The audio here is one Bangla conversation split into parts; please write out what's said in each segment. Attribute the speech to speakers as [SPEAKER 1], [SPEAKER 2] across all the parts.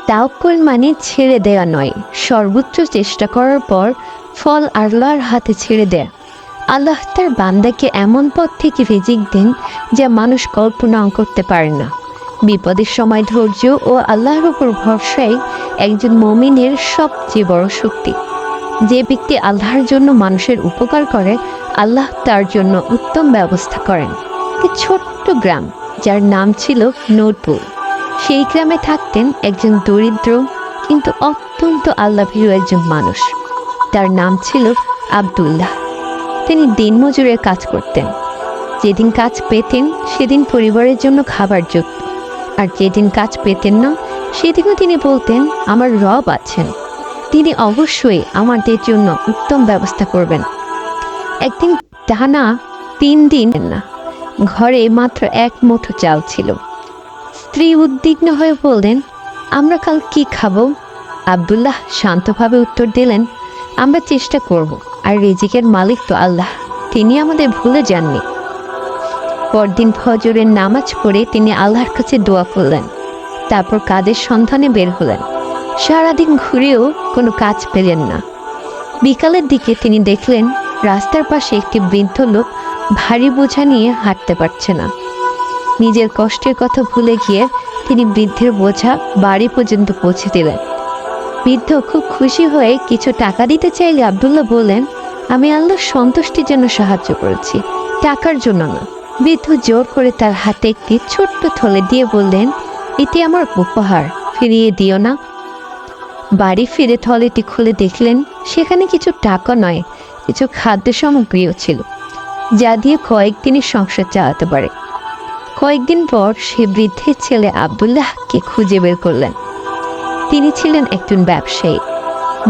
[SPEAKER 1] তাওয়াক্কুল মানে ছেড়ে দেয়া নয়, সর্বোচ্চ চেষ্টা করার পর ফল আল্লাহর হাতে ছেড়ে দেয়া। আল্লাহ তার বান্দাকে এমন পথ থেকে রিজিক দেন যা মানুষ কল্পনাও করতে পারে না। বিপদের সময় ধৈর্য ও আল্লাহর উপর ভরসাই একজন মুমিনের সবচেয়ে বড় শক্তি। যে ব্যক্তি আল্লাহর জন্য মানুষের উপকার করে, আল্লাহ তার জন্য উত্তম ব্যবস্থা করেন। একটি ছোট্ট গ্রাম যার নাম ছিল নূরপুর। সেই গ্রামে থাকতেন একজন দরিদ্র কিন্তু অত্যন্ত আল্লাহভীরু একজন মানুষ। তার নাম ছিল আব্দুল্লাহ। তিনি দিনমজুরের কাজ করতেন। যেদিন কাজ পেতেন সেদিন পরিবারের জন্য খাবার জুটত, আর যেদিন কাজ পেতেন না সেদিনও তিনি বলতেন, আমার রব আছেন, তিনি অবশ্যই আমাদের জন্য উত্তম ব্যবস্থা করবেন। একদিন টানা 3 দিন না, ঘরে মাত্র 1 মুঠো চাল ছিল। স্ত্রী উদ্বিগ্ন হয়ে বললেন, আমরা কাল কি খাবো? আব্দুল্লাহ শান্তভাবে উত্তর দিলেন, আমরা চেষ্টা করব, আর রিজিকের মালিক তো আল্লাহ, তিনি আমাদের ভুলে যাননি। পরদিন ফজরের নামাজ পড়ে তিনি আল্লাহর কাছে দোয়া করলেন। তারপর কাজের সন্ধানে বের হলেন। সারাদিন ঘুরেও কোনো কাজ পেলেন না। বিকালের দিকে তিনি দেখলেন রাস্তার পাশে একটি বৃদ্ধ লোক ভারী বোঝা নিয়ে হাঁটতে পারছে না। নিজের কষ্টের কথা ভুলে গিয়ে তিনি বৃদ্ধের বোঝা বাড়ি পর্যন্ত পৌঁছে দিলেন। বৃদ্ধ খুব খুশি হয়ে কিছু টাকা দিতে চাইলে আব্দুল্লাহ বললেন, আমি আল্লাহর সন্তুষ্টির জন্য সাহায্য করেছি, টাকার জন্য না। বৃদ্ধ জোর করে তার হাতে একটি ছোট্ট থলে দিয়ে বললেন, এটি আমার উপহার, ফিরিয়ে দিও না। বাড়ি ফিরে থলেটি খুলে দেখলেন সেখানে কিছু টাকা নয়, কিছু খাদ্য সামগ্রীও ছিল, যা দিয়ে কয়েকদিনের সংসার চালাতে পারে। কয়েকদিন পর সে বৃদ্ধের ছেলে আব্দুল্লাহকে খুঁজে বের করলেন। তিনি ছিলেন একজন ব্যবসায়ী।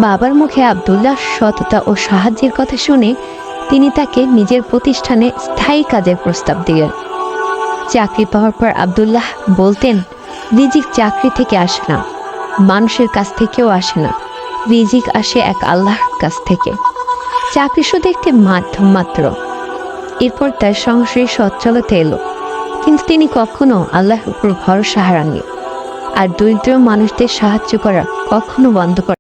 [SPEAKER 1] বাবার মুখে আব্দুল্লাহর সততা ও সাহায্যের কথা শুনে তিনি তাকে নিজের প্রতিষ্ঠানে স্থায়ী কাজের প্রস্তাব দিলেন। চাকরি পাওয়ার পর আব্দুল্লাহ বলতেন, রিজিক চাকরি থেকে আসে না, মানুষের কাছ থেকেও আসে না, রিজিক আসে এক আল্লাহর কাছ থেকে। চাকরি শুধু একটি মাধ্যম মাত্র। এরপর তার সংসারে সচ্ছলতা এলো, কিন্তু তিনি কখনো আল্লাহর উপর ভরসা হারাননি, আর দরিদ্র মানুষদের সাহায্য করা কখনো বন্ধ করেন।